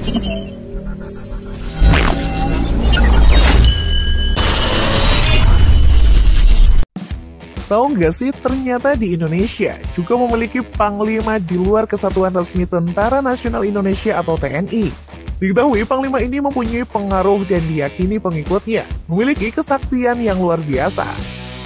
Tahu nggak sih, ternyata di Indonesia juga memiliki panglima di luar Kesatuan Resmi Tentara Nasional Indonesia atau TNI. Diketahui panglima ini mempunyai pengaruh dan diyakini pengikutnya memiliki kesaktian yang luar biasa.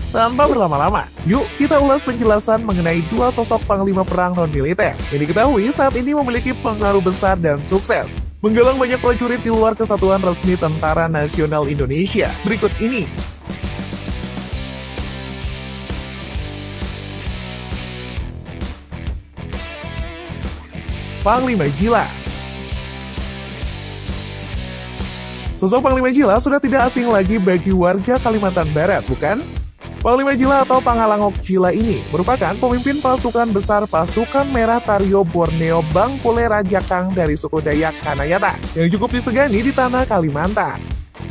Tanpa berlama-lama, yuk kita ulas penjelasan mengenai dua sosok panglima perang non-militer yang diketahui saat ini memiliki pengaruh besar dan sukses menggalang banyak prajurit di luar Kesatuan Resmi Tentara Nasional Indonesia. Berikut ini. Panglima Jila. Sosok Panglima Jila sudah tidak asing lagi bagi warga Kalimantan Barat, bukan? Panglima Jila atau Pangalangok Jila ini merupakan pemimpin pasukan besar pasukan Merah Tario Borneo Bangkule Rajakang dari suku Dayak Kanayata yang cukup disegani di tanah Kalimantan.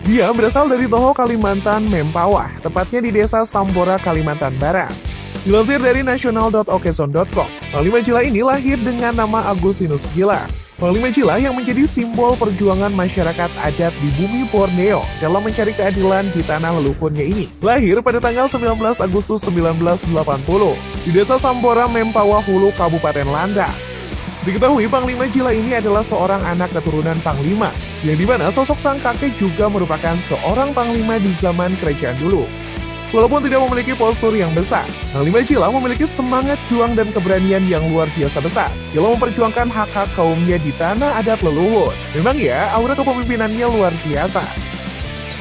Dia berasal dari Toho, Kalimantan Mempawah, tepatnya di desa Sambora, Kalimantan Barat. Dilansir dari nasional.okezone.com, Panglima Jila ini lahir dengan nama Agustinus Jila. Panglima Jila yang menjadi simbol perjuangan masyarakat adat di bumi Borneo dalam mencari keadilan di tanah leluhurnya ini. Lahir pada tanggal 19 Agustus 1980 di desa Sambora, Mempawah Hulu, Kabupaten Landak. Diketahui Panglima Jila ini adalah seorang anak keturunan Panglima, yang dimana sosok sang kakek juga merupakan seorang Panglima di zaman kerajaan dulu. Walaupun tidak memiliki postur yang besar, Panglima Jila memiliki semangat juang dan keberanian yang luar biasa besar dalam memperjuangkan hak-hak kaumnya di tanah adat leluhur. Memang ya, aura kepemimpinannya luar biasa.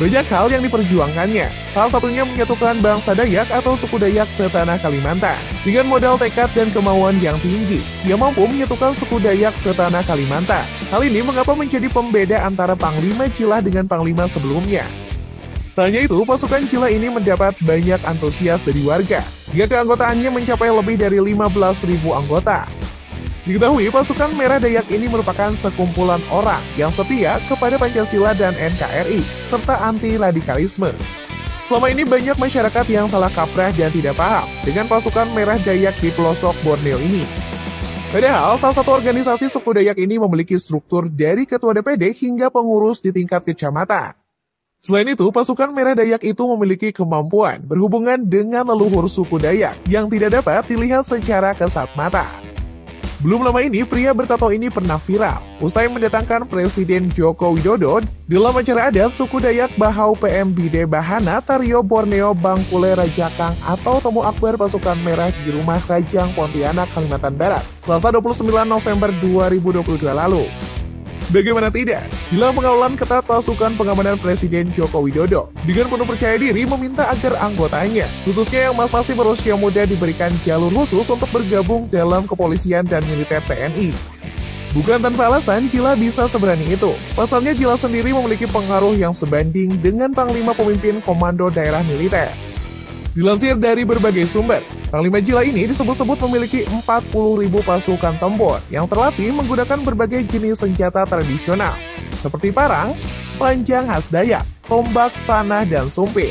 Banyak hal yang diperjuangkannya, salah satunya menyatukan bangsa Dayak atau suku Dayak setanah Kalimantan. Dengan modal tekad dan kemauan yang tinggi, dia mampu menyatukan suku Dayak setanah Kalimantan. Hal ini mengapa menjadi pembeda antara Panglima Jila dengan Panglima sebelumnya. Tak hanya itu, pasukan Jila ini mendapat banyak antusias dari warga, hingga keanggotaannya mencapai lebih dari 15.000 anggota. Diketahui pasukan Merah Dayak ini merupakan sekumpulan orang yang setia kepada Pancasila dan NKRI, serta anti-radikalisme. Selama ini banyak masyarakat yang salah kaprah dan tidak paham dengan pasukan Merah Dayak di pelosok Borneo ini. Padahal, salah satu organisasi suku Dayak ini memiliki struktur dari ketua DPD hingga pengurus di tingkat kecamatan. Selain itu, pasukan Merah Dayak itu memiliki kemampuan berhubungan dengan leluhur suku Dayak yang tidak dapat dilihat secara kasat mata. Belum lama ini, pria bertato ini pernah viral usai mendatangkan Presiden Joko Widodo dalam acara adat suku Dayak Bahau PM Bide Bahana Tario Borneo Bangkule Rajakang atau temu akbar pasukan Merah di Rumah Rajang Pontianak, Kalimantan Barat, Selasa 29 November 2022 lalu. Bagaimana tidak, dalam pengawalan ketat pasukan pengamanan Presiden Joko Widodo dengan penuh percaya diri meminta agar anggotanya, khususnya yang masih berusia muda, diberikan jalur khusus untuk bergabung dalam kepolisian dan militer TNI. Bukan tanpa alasan Jila bisa seberani itu. Pasalnya Jila sendiri memiliki pengaruh yang sebanding dengan Panglima Pemimpin Komando Daerah Militer. Dilansir dari berbagai sumber, Panglima Jila ini disebut-sebut memiliki 40.000 pasukan tempur yang terlatih menggunakan berbagai jenis senjata tradisional, seperti parang, panjang khas Dayak, tombak, panah, dan sumpit.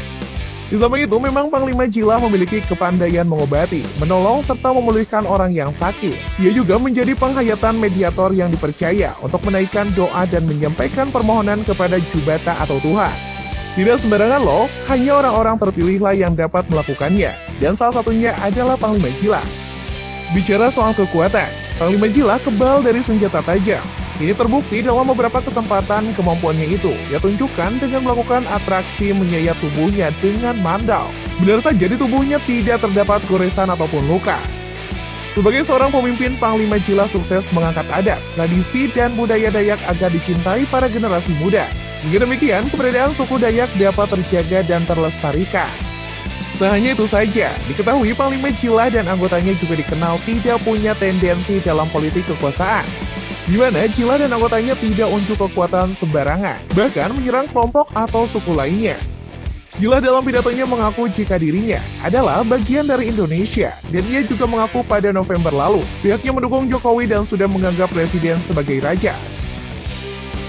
Di samping itu, memang Panglima Jila memiliki kepandaian mengobati, menolong, serta memulihkan orang yang sakit. Ia juga menjadi penghayatan mediator yang dipercaya untuk menaikkan doa dan menyampaikan permohonan kepada Jubata atau Tuhan. Tidak sembarangan loh, hanya orang-orang terpilihlah yang dapat melakukannya, dan salah satunya adalah Panglima Jila. Bicara soal kekuatan, Panglima Jila kebal dari senjata tajam. Ini terbukti dalam beberapa kesempatan kemampuannya itu ia tunjukkan dengan melakukan atraksi menyayat tubuhnya dengan mandau. Benar saja di tubuhnya tidak terdapat goresan ataupun luka. Sebagai seorang pemimpin, Panglima Jila sukses mengangkat adat, tradisi, dan budaya Dayak agar dicintai para generasi muda. Hingga demikian, keberadaan suku Dayak dapat terjaga dan terlestarikan. Tak hanya itu saja, diketahui Panglima Jila dan anggotanya juga dikenal tidak punya tendensi dalam politik kekuasaan, di mana Jila dan anggotanya tidak unjuk kekuatan sembarangan, bahkan menyerang kelompok atau suku lainnya. Jila dalam pidatonya mengaku jika dirinya adalah bagian dari Indonesia, dan ia juga mengaku pada November lalu pihaknya mendukung Jokowi dan sudah menganggap Presiden sebagai raja.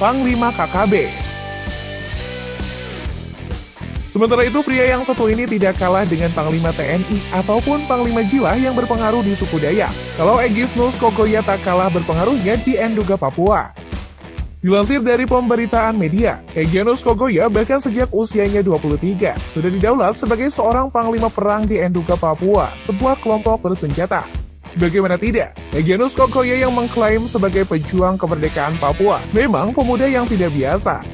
Panglima KKB. Sementara itu, pria yang satu ini tidak kalah dengan Panglima TNI ataupun Panglima Jila yang berpengaruh di suku Dayak. Kalau Egis Nus Kogoya tak kalah berpengaruhnya di Enduga, Papua. Dilansir dari pemberitaan media, Egyanus Kogoya bahkan sejak usianya 23 sudah didaulat sebagai seorang panglima perang di Enduga, Papua, sebuah kelompok bersenjata. Bagaimana tidak, Egyanus Kogoya yang mengklaim sebagai pejuang kemerdekaan Papua memang pemuda yang tidak biasa.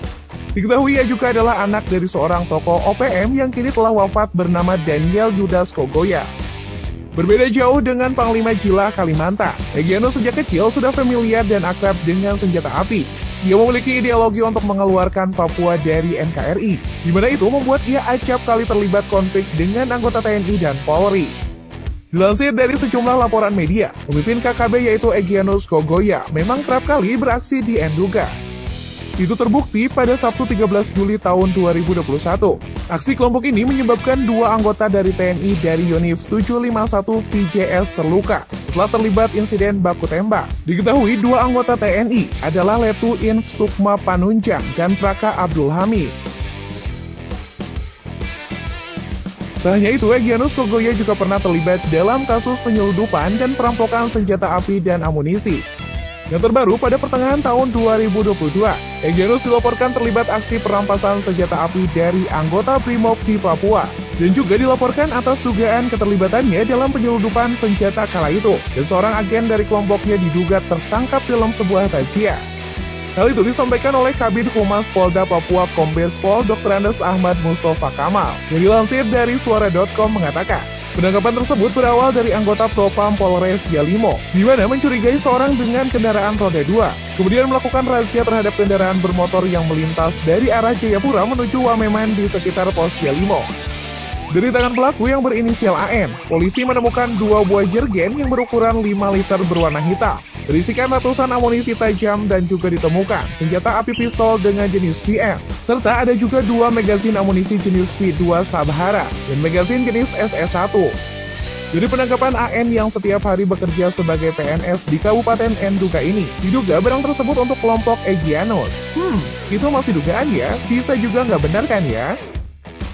Diketahui ia juga adalah anak dari seorang tokoh OPM yang kini telah wafat bernama Daniel Yudas Kogoya. Berbeda jauh dengan Panglima Jila Kalimantan, Egyanus sejak kecil sudah familiar dan akrab dengan senjata api. Ia memiliki ideologi untuk mengeluarkan Papua dari NKRI, di mana itu membuat ia acap kali terlibat konflik dengan anggota TNI dan Polri. Dilansir dari sejumlah laporan media, pemimpin KKB yaitu Egyanus Kogoya memang kerap kali beraksi di Enduga. Itu terbukti pada Sabtu 13 Juli tahun 2021. Aksi kelompok ini menyebabkan dua anggota dari TNI dari Yonif 751 VJS terluka setelah terlibat insiden baku tembak. Diketahui dua anggota TNI adalah Letu Inf Sukma Panunjang dan Praka Abdul Hamid. Tak hanya itu, Egyanus Kogoya juga pernah terlibat dalam kasus penyeludupan dan perampokan senjata api dan amunisi. Yang terbaru, pada pertengahan tahun 2022, Egyanus dilaporkan terlibat aksi perampasan senjata api dari anggota Brimob di Papua, dan juga dilaporkan atas dugaan keterlibatannya dalam penyeludupan senjata kala itu, dan seorang agen dari kelompoknya diduga tertangkap dalam sebuah razia. Hal itu disampaikan oleh Kabid Humas Polda Papua Kombes Pol Dr. Andes Ahmad Mustafa Kamal, yang dilansir dari suara.com mengatakan, penangkapan tersebut berawal dari anggota Propam Polres Yalimo, di mana mencurigai seorang dengan kendaraan roda 2, kemudian melakukan razia terhadap kendaraan bermotor yang melintas dari arah Jayapura menuju Wameman di sekitar pos Yalimo. Dari tangan pelaku yang berinisial AN, polisi menemukan dua buah jergen yang berukuran 5 liter berwarna hitam, berisikan ratusan amunisi tajam dan juga ditemukan senjata api pistol dengan jenis VM, serta ada juga dua magazin amunisi jenis V2 Sabhara dan magazin jenis SS1. Dari penangkapan AN yang setiap hari bekerja sebagai PNS di Kabupaten Enduga ini, diduga barang tersebut untuk kelompok Egyanus. Itu masih dugaan ya, bisa juga nggak benar kan ya?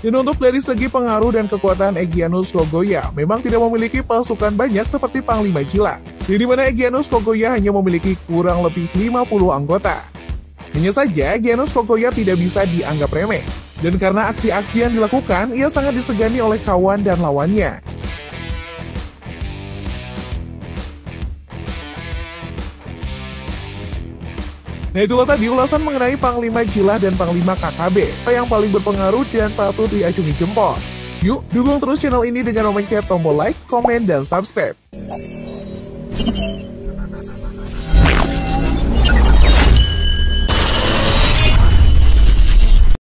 Dan untuk dari segi pengaruh dan kekuatan Egyanus Kogoya memang tidak memiliki pasukan banyak seperti Panglima Jila, di mana Egyanus Kogoya hanya memiliki kurang lebih 50 anggota. Hanya saja Egyanus Kogoya tidak bisa dianggap remeh, dan karena aksi-aksi yang dilakukan, ia sangat disegani oleh kawan dan lawannya. Nah, itulah tadi ulasan mengenai Panglima Jila dan Panglima KKB yang paling berpengaruh dan patut diacungi jempol. Yuk, dukung terus channel ini dengan memencet tombol like, komen, dan subscribe.